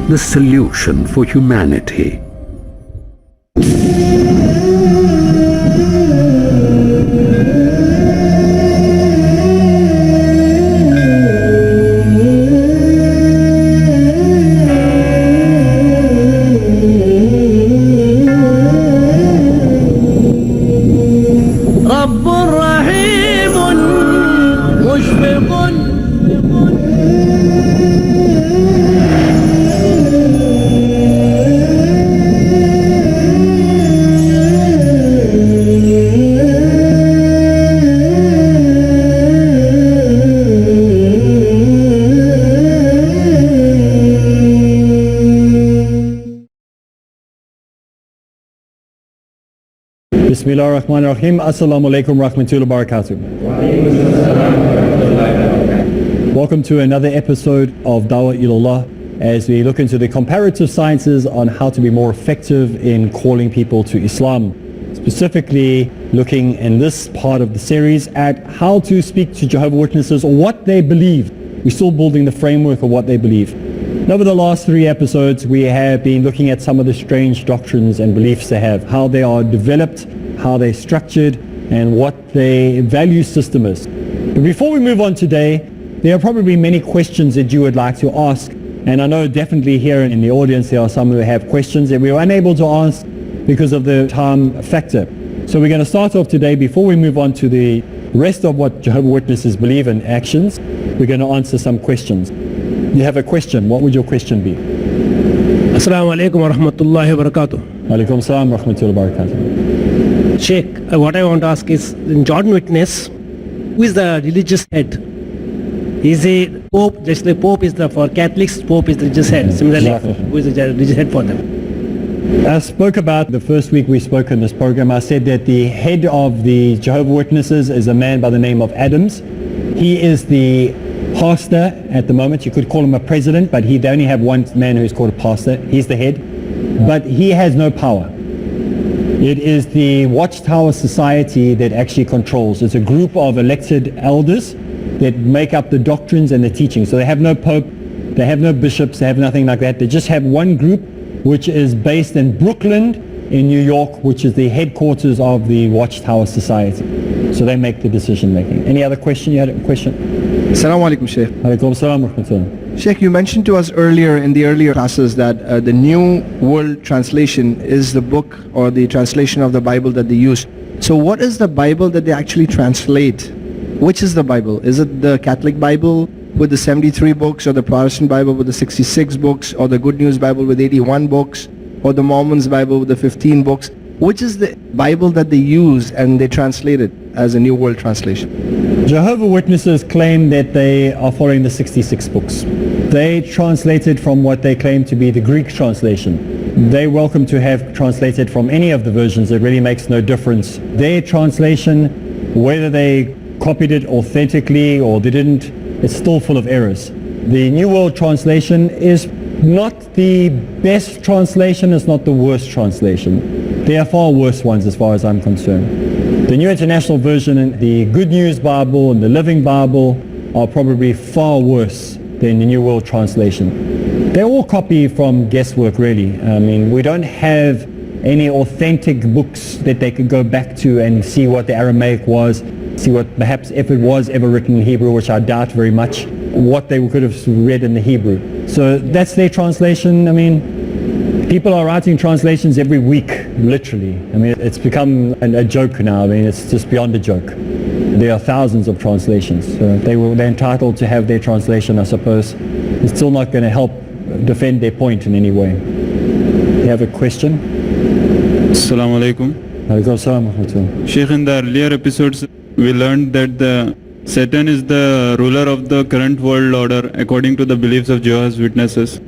The solution for humanity. Bismillah ar-Rahman ar-Rahim. Assalamu alaikum rahmatullahi wa barakatuh. Welcome to another episode of Dawah Ilallah as we look into the comparative sciences on how to be more effective in calling people to Islam. Specifically looking in this part of the series at how to speak to Jehovah's Witnesses or what they believe. We're still building the framework of what they believe. And over the last 3 episodes we have been looking at some of the strange doctrines and beliefs they have, how they are developed, how they're structured, and what their value system is. But before we move on today, there are probably many questions that you would like to ask, and I know definitely here in the audience there are some who have questions that we were unable to ask because of the time factor. So we're going to start off today, before we move on to the rest of what Jehovah's Witnesses believe in actions, we're going to answer some questions. You have a question. What would your question be? Assalamu alaikum wa rahmatullahi wa barakatuh. Alaikum salam wa rahmatullahi wa barakatuh. Sheikh, what I want to ask is, in Jordan Witness, who is the religious head? Is it Pope? Just the Pope is for Catholics, Pope is the religious head. Similarly, who is the religious head for them? I spoke about the first week we spoke in this program. I said that the head of the Jehovah's Witnesses is a man by the name of Adams. He is the pastor at the moment. You could call him a president, but they only have one man who's called a pastor. He's the head, but he has no power. It is the Watchtower Society that actually controls. It's a group of elected elders that make up the doctrines and the teachings. So they have no pope, they have no bishops, they have nothing like that. They just have one group which is based in Brooklyn in New York, which is the headquarters of the Watchtower Society. So they make the decision making. Any other question? You had a question? Assalamu alaikum, Shaykh. Alaikum salam wa rahmatullah. Sheikh, you mentioned to us earlier in the earlier classes that the New World Translation is the book or the translation of the Bible that they use. So what is the Bible that they actually translate? Which is the Bible? Is it the Catholic Bible with the 73 books, or the Protestant Bible with the 66 books, or the Good News Bible with 81 books, or the Mormons Bible with the 15 books? Which is the Bible that they use and they translate it as a New World Translation? Jehovah's Witnesses claim that they are following the 66 books. They translated from what they claim to be the Greek translation. They're welcome to have translated from any of the versions. It really makes no difference. Their translation, whether they copied it authentically or they didn't, it's still full of errors. The New World Translation is not the best translation, it's not the worst translation. There are far worse ones as far as I'm concerned. The New International Version and the Good News Bible and the Living Bible are probably far worse than the New World Translation. They all copy from guesswork, really. I mean, we don't have any authentic books that they could go back to and see what the Aramaic was. see what perhaps if it was ever written in Hebrew, which I doubt very much, what they could have read in the Hebrew. So that's their translation. I mean, people are writing translations every week, literally. I mean, it's become a joke now. I mean, it's just beyond a joke. There are thousands of translations. So they're entitled to have their translation, I suppose. It's still not going to help defend their point in any way. You have a question? Assalamu alaikum. Sheikh, in the earlier episodes, we learned that Satan is the ruler of the current world order according to the beliefs of Jehovah's Witnesses.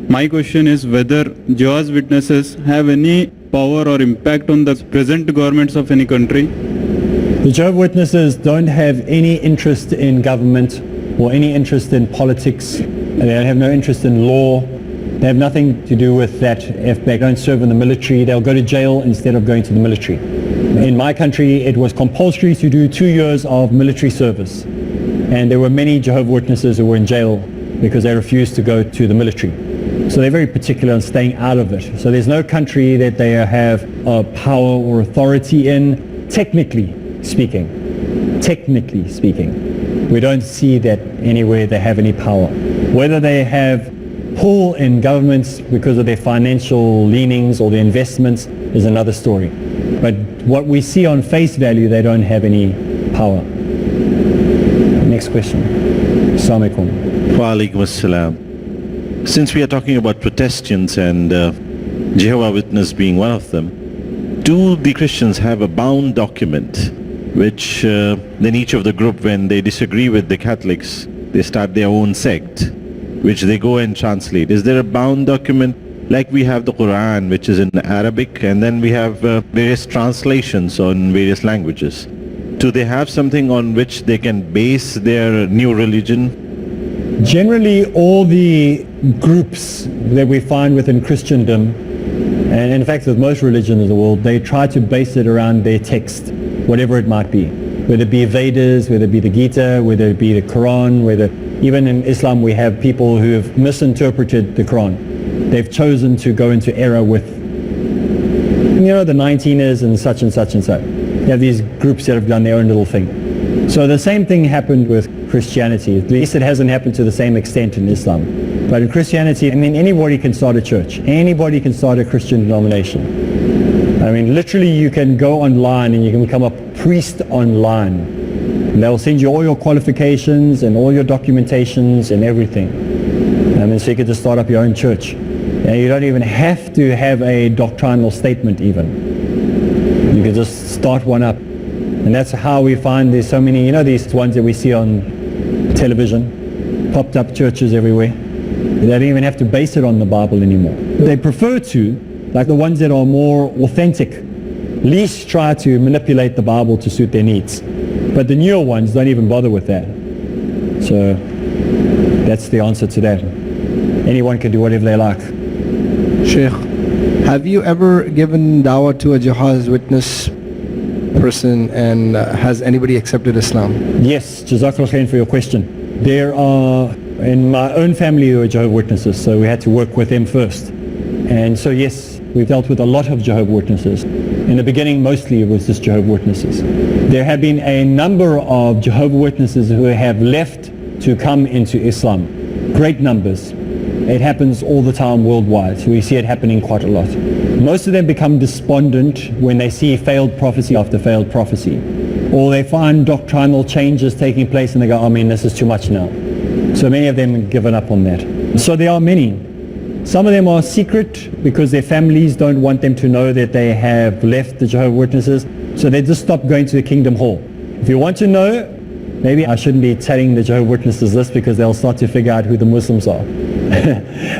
My question is whether Jehovah's Witnesses have any power or impact on the present governments of any country? The Jehovah's Witnesses don't have any interest in government or any interest in politics. They have no interest in law. They have nothing to do with that. If they don't serve in the military, they'll go to jail instead of going to the military. In my country, it was compulsory to do 2 years of military service. And there were many Jehovah's Witnesses who were in jail because they refused to go to the military. So they're very particular on staying out of it. So there's no country that they have power or authority in, technically speaking. Technically speaking. We don't see that anywhere they have any power. Whether they have pull in governments because of their financial leanings or their investments is another story. But what we see on face value, they don't have any power. Next question. Assalamu alaikum. Wa alaikum assalam. Since we are talking about Protestants and Jehovah's Witness being one of them, do the Christians have a bound document which then each of the group, when they disagree with the Catholics, they start their own sect, which they go and translate? Is there a bound document like we have the Quran, which is in Arabic, and then we have various translations on various languages? Do they have something on which they can base their new religion? Generally, all the groups that we find within Christendom, and in fact with most religions in the world, they try to base it around their text, whatever it might be. Whether it be Vedas, whether it be the Gita, whether it be the Quran, even in Islam we have people who have misinterpreted the Quran. They've chosen to go into error with, the 19ers and such and such and so. You have these groups that have done their own little thing. So the same thing happened with Christianity. At least it hasn't happened to the same extent in Islam. But in Christianity, anybody can start a church. Anybody can start a Christian denomination. Literally you can go online and you can become a priest online. And they'll send you all your qualifications and all your documentations and everything. So you can just start up your own church. And you don't even have to have a doctrinal statement even. You can just start one up. And that's how we find there's so many, these ones that we see on television, popped up churches everywhere. They don't even have to base it on the Bible anymore. They prefer to, like the ones that are more authentic, least try to manipulate the Bible to suit their needs. But the newer ones don't even bother with that. So that's the answer to that. Anyone can do whatever they like. Sheikh, have you ever given dawah to a Jehovah's Witness person, and has anybody accepted Islam? Yes, Jazakallah khair for your question. There are, in my own family, there were Jehovah's Witnesses, so we had to work with them first. And so yes, we've dealt with a lot of Jehovah's Witnesses. In the beginning, mostly it was just Jehovah's Witnesses. There have been a number of Jehovah's Witnesses who have left to come into Islam. Great numbers. It happens all the time worldwide, so we see it happening quite a lot. Most of them become despondent when they see failed prophecy after failed prophecy. Or they find doctrinal changes taking place and they go, this is too much now. So many of them have given up on that. So there are many. Some of them are secret because their families don't want them to know that they have left the Jehovah's Witnesses, so they just stop going to the Kingdom Hall. If you want to know, maybe I shouldn't be telling the Jehovah's Witnesses this because they'll start to figure out who the Muslims are.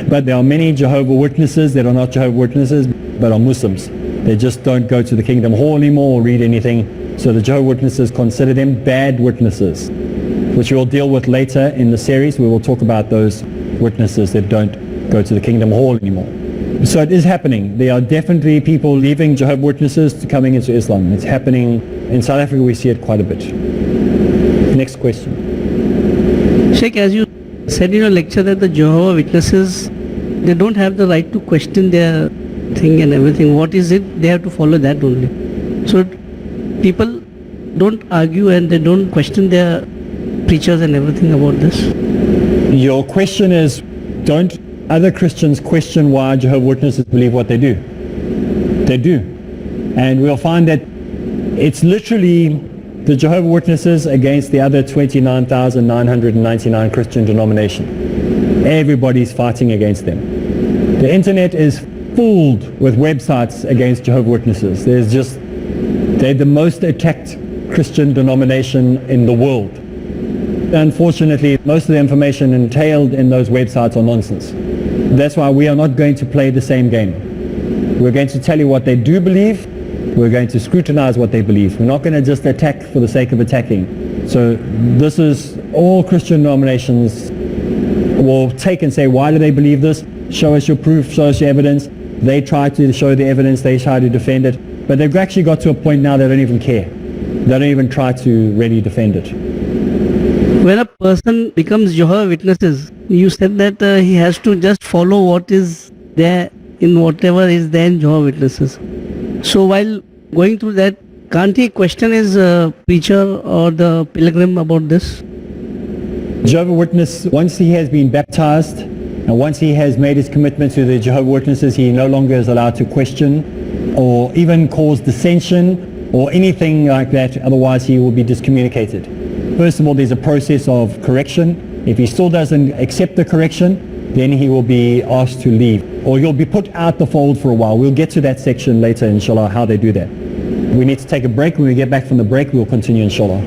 But there are many Jehovah's Witnesses that are not Jehovah's Witnesses but are Muslims. They just don't go to the Kingdom Hall anymore or read anything. So the Jehovah's Witnesses consider them bad witnesses, which we'll deal with later in the series. We will talk about those witnesses that don't go to the Kingdom Hall anymore. So it is happening. There are definitely people leaving Jehovah's Witnesses to coming into Islam. It's happening. In South Africa we see it quite a bit. Next question. Sheikh, as you said in your lecture that the Jehovah's Witnesses, they don't have the right to question their thing and everything. What is it? They have to follow that only. So people don't argue and they don't question their preachers and everything about this? Your question is, don't other Christians question why Jehovah's Witnesses believe what they do? They do. And we'll find that it's literally the Jehovah's Witnesses against the other 29,999 Christian denominations. Everybody's fighting against them. The internet is filled with websites against Jehovah's Witnesses. They're the most attacked Christian denomination in the world. Unfortunately, most of the information entailed in those websites are nonsense. That's why we are not going to play the same game. We're going to tell you what they do believe. We're going to scrutinize what they believe. We're not going to just attack for the sake of attacking. So this is all Christian denominations will take and say, why do they believe this? Show us your proof, show us your evidence. They try to show the evidence, they try to defend it. But they've actually got to a point now they don't even care. They don't even try to really defend it. When a person becomes Jehovah's Witnesses, you said that he has to just follow what is there in whatever is there in Jehovah's Witnesses. So while going through that, can't he question his preacher or the pilgrim about this? Jehovah's Witness, once he has been baptized and once he has made his commitment to the Jehovah's Witnesses, he no longer is allowed to question or even cause dissension or anything like that, otherwise he will be discommunicated. First of all, there's a process of correction. If he still doesn't accept the correction, then he will be asked to leave, or he'll be put out the fold for a while. We'll get to that section later, inshallah, how they do that. We need to take a break. When we get back from the break, we'll continue, inshallah.